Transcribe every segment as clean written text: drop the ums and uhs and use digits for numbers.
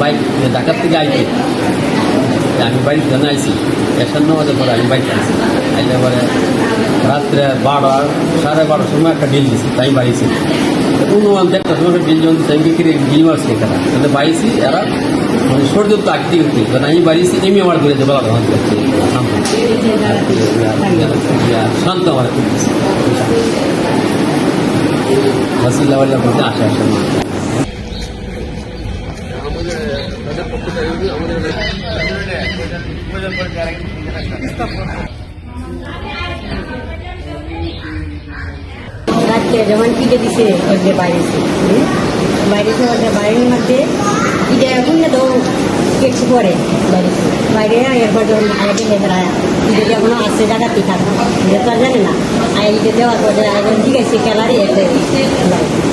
bike ঢাকার থেকে আইতে আমি বাড়িতে জানা আইসি এসার নামাজের পরে আমি বাইক আইসি আইলে পরে রাত্রে 12 সাড়ে 12টার সময় একটা ডিল দিছি তাই বাড়িছি অনুমান একটা সময় একটা ডিল যখন দিচ্ছি আমি বিক্রি ডিল মারছি এখানে তাহলে বাড়িছি এরা মানে সূর্য তো আগতে গেছি কারণ আমি বাড়িছি এমনি আমার ধরে যে বলা তখন করছি শান্ত আমার করতেছি রসিল্লাহ বলতে আসে আসে না রাত্রে যখন কিনে দিছে ওদের বাইরেছে বাইরেছে ওদের বাইরের মধ্যে ইটা এখন না তো কেটে পড়ে বাইরেছে বাইরে এরপর যখন আগে লেখারা ইটা এখনো আসছে জায়গাতেই থাকবে এটা তো আর জানে না আর ইটা দেওয়ার পরে একজন ঠিক আছে খেলারই একটা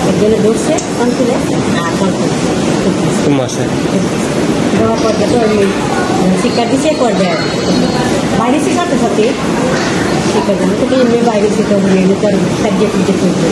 এর জন্য ধরছে কনফুলে আর কনফুল দেওয়ার পর তো শিক্ষা দিচ্ছে করবে বাইরেছে সাথে সাথে শিক্ষা জানো তো এমনি বাইরেছে তো মেয়ে তার সাবজেক্ট করবে